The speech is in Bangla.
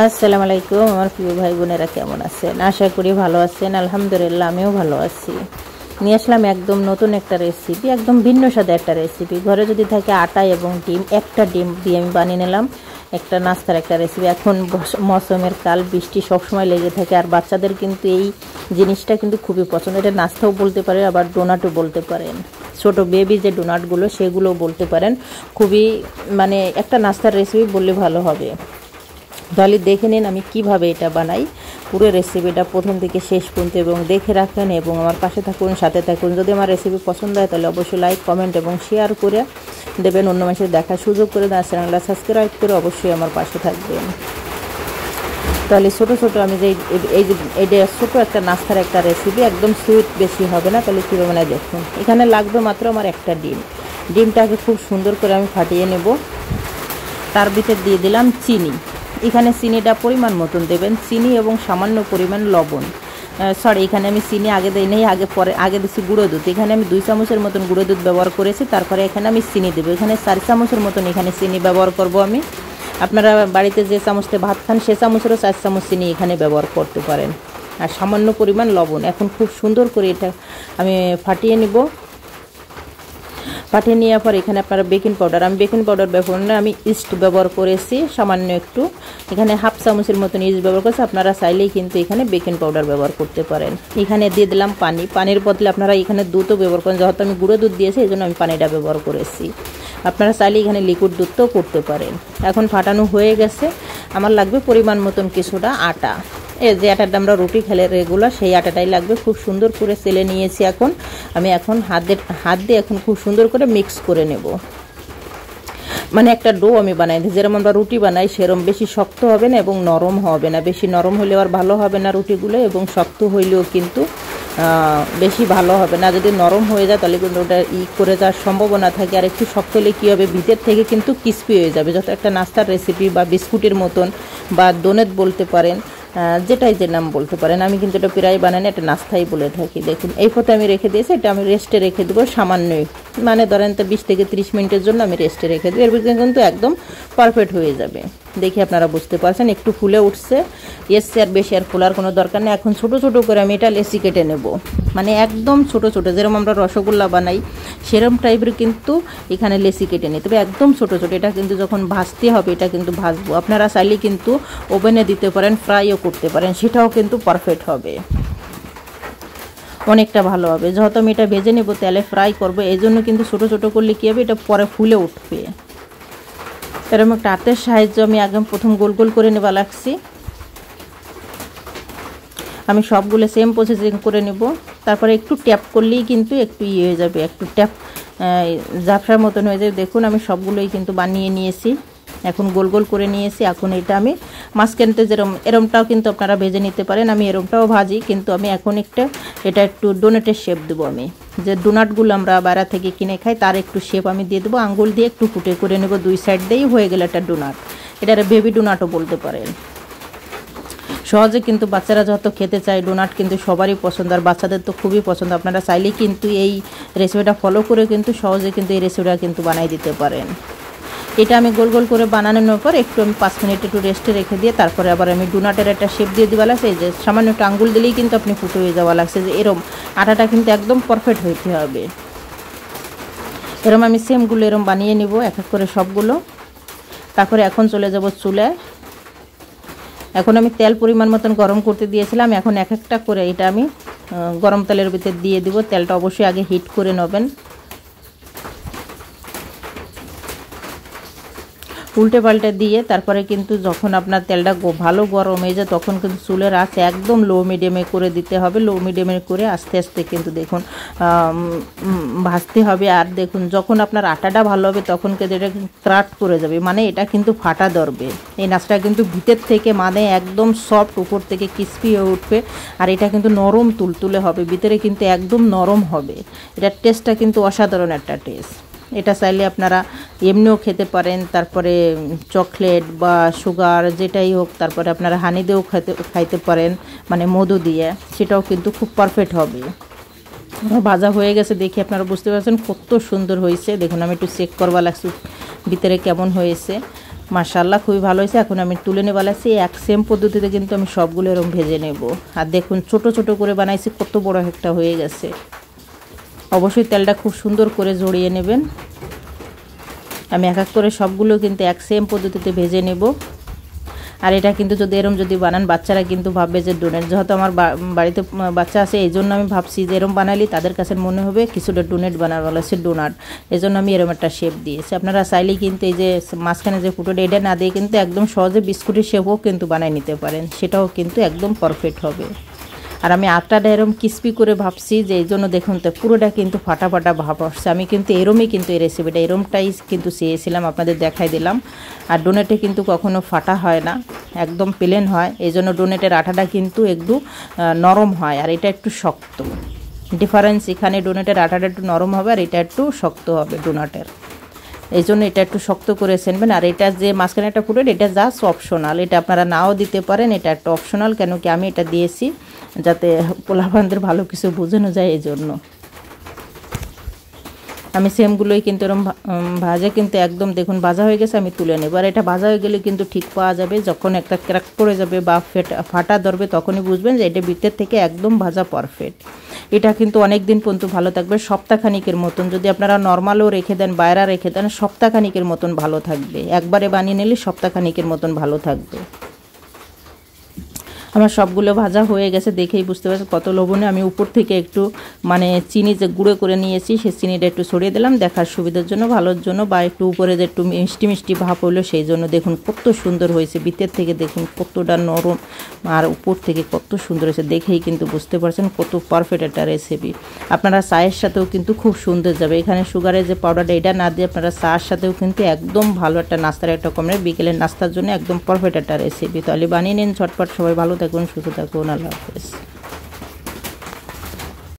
আসসালামু আলাইকুম আমার প্রিয় ভাই বোনেরা কেমন আছেন? আশা করি ভালো আছেন। আলহামদুলিল্লাহ আমিও ভালো আছি। নিয়ে আসলাম একদম নতুন একটা রেসিপি, একদম ভিন্ন স্বাদের একটা রেসিপি। ঘরে যদি থাকে আটা এবং ডিম, একটা ডিম দিয়ে আমি বানিয়ে নিলাম একটা নাস্তার একটা রেসিপি। এখন মৌসুমের কাল, বৃষ্টি সবসময় লেগে থাকে, আর বাচ্চাদের কিন্তু এই জিনিসটা কিন্তু খুবই পছন্দ। এটা নাস্তাও বলতে পারে, আবার ডোনাটও বলতে পারেন। ছোট বেবি যে ডোনাটগুলো সেগুলোও বলতে পারেন। খুবই একটা নাস্তার রেসিপি বললে ভালো হবে। তাহলে দেখে নিন আমি কিভাবে এটা বানাই, পুরো রেসিপিটা প্রথম থেকে শেষ পর্যন্ত, এবং দেখে রাখেন এবং আমার পাশে থাকুন, সাথে থাকুন। যদি আমার রেসিপি পছন্দ হয় তাহলে অবশ্যই লাইক, কমেন্ট এবং শেয়ার করে দেবেন, অন্য মানুষের দেখার সুযোগ করে দেন। চ্যানেলটা সাবস্ক্রাইব করে অবশ্যই আমার পাশে থাকবেন। তাহলে ছোটো ছোটো আমি যে এইটা ছোটো একটা নাস্তার একটা রেসিপি, একদম সুইট বেশি হবে না। তাহলে কীভাবে বানাই দেখুন। এখানে লাগবে মাত্র আমার একটা ডিম। ডিমটাকে খুব সুন্দর করে আমি ফাটিয়ে নেব। তার ভিতরে দিয়ে দিলাম চিনি। এখানে চিনিটা পরিমাণ মতন দেবেন, চিনি এবং সামান্য পরিমাণ লবণ। এখানে আমি চিনি আগে দিই নেই, আগে দিচ্ছি গুঁড়ো দুধ। এখানে আমি 2 চামচের মতন গুঁড়ো দুধ ব্যবহার করেছি। তারপরে এখানে আমি চিনি দেবো। এখানে 4 চামচের মতন এখানে চিনি ব্যবহার করব আমি। আপনারা বাড়িতে যে চামচতে ভাত খান সে চামচেরও 4 চামচ চিনি এখানে ব্যবহার করতে পারেন, আর সামান্য পরিমাণ লবণ। এখন খুব সুন্দর করে এটা আমি ফাটিয়ে নিব। ফাটিয়ে নেওয়ার পর এখানে আপনারা বেকিং পাউডার, আমি বেকিং পাউডার ব্যবহার না, আমি ইস্ট ব্যবহার করেছি সামান্য একটু। এখানে 1/2 চামচের মতন ইস্ট ব্যবহার করেছি। আপনারা চাইলেই কিন্তু এখানে বেকিং পাউডার ব্যবহার করতে পারেন। এখানে দিয়ে দিলাম পানি। পানির বদলে আপনারা এখানে দুধও ব্যবহার করেন, যেহেতু আমি গুঁড়ো দুধ দিয়েছি এই জন্য আমি পানিটা ব্যবহার করেছি। আপনারা চাইলে এখানে লিকুইড দুধও করতে পারেন। এখন ফাটানো হয়ে গেছে। আমার লাগবে পরিমাণ মতন কিছুটা আটা। যে আটাটা আমরা রুটি খেলে রেগুলার, সেই আটাটাই লাগবে। খুব সুন্দর করে চেলে নিয়েছি। আমি হাত দিয়ে এখন খুব সুন্দর করে মিক্স করে নেব। একটা ডো আমি বানাই দিই, যেরকম আমরা রুটি বানাই সেরকম। বেশি শক্ত হবে না এবং নরম হবে না। বেশি নরম হলে আর ভালো হবে না রুটিগুলো, এবং শক্ত হইলেও কিন্তু বেশি ভালো হবে না। যদি নরম হয়ে যায় তাহলে কিন্তু ওটা করে যাওয়ার সম্ভাবনা থাকে। আর একটু শক্ত হলে কী হবে, ভিতর থেকে কিন্তু ক্রিস্পি হয়ে যাবে। যত একটা নাস্তার রেসিপি বা বিস্কুটের মতন বা ডোনেট বলতে পারেন, যেটাই যে নাম বলতে পারেন। আমি কিন্তু এটা প্রায় বানাই না, এটা নাস্তাই বলে থাকি। দেখুন এই পথে আমি রেখে দিয়েছি। এটা আমি রেস্টে রেখে দেবো সামান্যই, ধরেন তো 20 থেকে 30 মিনিটের জন্য আমি রেস্টে রেখে দেবো। এর ভিতরে কিন্তু একদম পারফেক্ট হয়ে যাবে। দেখি আপনারা বুঝতে পারছেন একটু ফুলে উঠছে। আর বেশি আর ফোলার কোনো দরকার নেই। এখন ছোটো ছোটো করে আমি এটা লেচি কেটে নেব। একদম ছোটো ছোটো, যেরকম আমরা রসগোল্লা বানাই সেরকম টাইপের কিন্তু এখানে লেচি কেটে নিতে হবে, একদম ছোটো ছোটো। এটা কিন্তু যখন ভাজতে হবে, এটা কিন্তু ভাজবো। আপনারা চাইলে কিন্তু ওভেনে দিতে পারেন, ফ্রাইও করতে পারেন, সেটাও কিন্তু পারফেক্ট হবে, অনেকটা ভালো হবে। যেহেতু আমি এটা ভেজে নেব, তেলে ফ্রাই করবো, এই জন্য কিন্তু ছোটো ছোটো করলে কী হবে, এটা পরে ফুলে উঠবে। এরকম একটা হাতের সাহায্য আমি একদম প্রথম গোল গোল করে নেওয়া লাগছি। আমি সবগুলো সেম প্রসেসিং করে নেব। তারপরে একটু ট্যাপ করলেই কিন্তু একটু হয়ে যাবে, একটু ট্যাপ ঝাপসার মতন হয়ে যাবে। দেখুন আমি সবগুলোই কিন্তু বানিয়ে নিয়েছি, এখন গোল গোল করে নিয়েছি। এখন এটা আমি মাঝখানতে এরমটাও কিন্তু আপনারা ভেজে নিতে পারেন। আমি এরমটাও ভাজি, কিন্তু আমি এখন এটা একটু ডোনাটের শেপ দেবো। আমি যে ডোনাটগুলো আমরা বাইরে থেকে কিনে খাই তার একটু শেপ আমি দিয়ে দেবো। আঙ্গুল দিয়ে একটু ফুটে করে নেব, 2 সাইড দিয়েই হয়ে গেল একটা ডোনাট। এটার বেবি ডোনাটও বলতে পারেন। সহজে কিন্তু বাচ্চারা যত খেতে চায়, ডোনাট কিন্তু সবারই পছন্দ, আর বাচ্চাদের তো খুবই পছন্দ। আপনারা চাইলেই কিন্তু এই রেসিপিটা ফলো করে কিন্তু সহজে কিন্তু এই রেসিপিটা কিন্তু বানাই দিতে পারেন। এটা আমি গোল গোল করে বানানোর পর একটু আমি 5 মিনিট একটু রেস্টে রেখে দিয়ে তারপরে আবার আমি ডোনাটের একটা শেপ দিয়ে দেওয়া লাগছে। যে সামান্য একটু আঙ্গুল দিলেই কিন্তু আপনি ফুটে হয়ে যাওয়া লাগছে, যে এরম আটাটা কিন্তু একদম পারফেক্ট হইতে হবে। এরম আমি সেমগুলো এরম বানিয়ে নিব এক এক করে সবগুলো। তারপরে এখন চলে যাব চুলায়। এখন আমি তেল পরিমাণ মতন গরম করতে দিয়েছিলাম। এখন এক একটা করে এটা আমি গরম তেলের ভিতর দিয়ে দিব। তেলটা অবশ্যই আগে হিট করে নেবেন। উল্টে পাল্টে দিয়ে তারপরে কিন্তু যখন আপনার তেলটা ভালো গরম হয়ে যায় তখন কিন্তু চুলের আঁচ একদম লো মিডিয়ামে করে দিতে হবে। লো মিডিয়ামে করে আস্তে আস্তে কিন্তু দেখুন ভাজতে হবে। আর দেখুন যখন আপনার আটাটা ভালো হবে তখন কিন্তু এটা ক্রাট করে যাবে, এটা কিন্তু ফাটা ধরবে। এই নাচটা কিন্তু ভিতর থেকে একদম সফট, উপর থেকে ক্রিস্পি হয়ে উঠবে। আর এটা কিন্তু নরম তুলতুলে হবে, ভিতরে কিন্তু একদম নরম হবে। এটার টেস্টটা কিন্তু অসাধারণ একটা টেস্ট। এটা চাইলে আপনারা এমনিও খেতে পারেন, তারপরে চকলেট বা সুগার যেটাই হোক, তারপরে আপনারা হানি দিয়েও খাইতে পারেন, মধু দিয়ে, সেটাও কিন্তু খুব পারফেক্ট হবে। ভাজা হয়ে গেছে, দেখি আপনারা বুঝতে পারছেন কত সুন্দর হয়েছে। দেখুন আমি একটু চেক করবা লাগছি ভিতরে কেমন হয়েছে। মাশাআল্লাহ খুবই ভালো হয়েছে। এখন আমি তুলে নেব বলেছি এক সেম পদ্ধতিতে কিন্তু আমি সবগুলো এরকম ভেজে নেব। আর দেখুন ছোট ছোট করে বানাইছি, কত বড় একটা হয়ে গেছে। অবশ্যই তেলটা খুব সুন্দর করে জড়িয়ে নেবেন। আমি এক এক করে সবগুলো কিন্তু এক সেম পদ্ধতিতে ভেজে নেব। আর এটা কিন্তু যদি এরকম যদি বানান বাচ্চারা কিন্তু ভাববে যে ডোনেট, যেহেতু আমার বাড়িতে বাচ্চা আছে এই জন্য আমি ভাবছি যে এরকম বানাইলে তাদের কাছে মনে হবে কিছুটা ডোনেট বানানো হচ্ছে ডোনাট, এই জন্য আমি এরকম একটা শেপ দিয়েছি। আপনারা চাইলেই কিন্তু এই যে মাঝখানে যে ফুটোটা এটা না দিয়ে কিন্তু একদম সহজে বিস্কুটের শেপও কিন্তু বানিয়ে নিতে পারেন, সেটাও কিন্তু একদম পারফেক্ট হবে। আর আমি আটাটা এরকম ক্রিস্পি করে ভাবছি যে এই জন্য দেখুন তো পুরোটা কিন্তু ফাটা ফাটা ভাব আসছে। আমি কিন্তু এরমই কিন্তু এই রেসিপিটা এরমটাই কিন্তু চেয়েছিলাম, আপনাদের দেখাই দিলাম। আর ডোনেটে কিন্তু কখনো ফাটা হয় না, একদম প্লেন হয়। এই জন্য ডোনেটের আটাটা কিন্তু একটু নরম হয় আর এটা একটু শক্ত। ডিফারেন্স এখানে ডোনেটের আটাটা একটু নরম হবে আর এটা একটু শক্ত হবে ডোনাটের, এই জন্য এটা একটু শক্ত করে ছেনবেন। আর এটা যে মাঝখানে একটা ফুটো এটা জাস্ট অপশনাল, এটা আপনারা নাও দিতে পারেন, এটা একটা অপশনাল। কেন কি আমি এটা দিয়েছি যাতে পোলাপানদের ভালো কিছু বোঝানো যায়, এই জন্য আমি সেমগুলোই কিন্তু এরকম ভাজা কিন্তু একদম দেখুন ভাজা হয়ে গেছে, আমি তুলে নেব। আর এটা ভাজা হয়ে গেলে কিন্তু ঠিক পাওয়া যাবে, যখন একটা ক্র্যাক পড়ে যাবে বা ফাটা ধরবে তখনই বুঝবেন যে এটা ভিতর থেকে একদম ভাজা পারফেক্ট। এটা কিন্তু অনেক দিন পর্যন্ত ভালো থাকবে, সপ্তাহখানিকের মতন। যদি আপনারা নর্মালও রেখে দেন বাইরে রেখে দেন সপ্তাহখানিকের মতন ভালো থাকবে, একবারে বানিয়ে নিলে সপ্তাহখানিকের মতন ভালো থাকবে। আমার সবগুলো ভাজা হয়ে গেছে, দেখেই বুঝতে পারছি কত লবণে। আমি উপর থেকে একটু চিনি যে গুঁড়ো করে নিয়েছি সেই চিনিটা একটু ছড়িয়ে দিলাম দেখার সুবিধার জন্য, ভালোর জন্য, বা একটু উপরে যে একটু মিষ্টি মিষ্টি ভাব হলো সেই জন্য। দেখুন কত সুন্দর হয়েছে, ভিতর থেকে দেখুন কতটা নরম আর উপর থেকে কত সুন্দর হয়েছে, দেখেই কিন্তু বুঝতে পারছেন কত পারফেক্ট একটা রেসিপি। আপনারা চায়ের সাথেও কিন্তু খুব সুন্দর যাবে। এখানে সুগারের যে পাউডারটা এটা না দিয়ে আপনারা চায়ের সাথেও কিন্তু একদম ভালো একটা নাস্তার একটা কমে বিকেলের নাস্তার জন্য একদম পারফেক্ট একটা রেসিপি। তাহলে বানিয়ে নিন ঝটপট। সবাই ভালো থাকুন, সুস্থ থাকুন, আল্লাহ হাফেজ।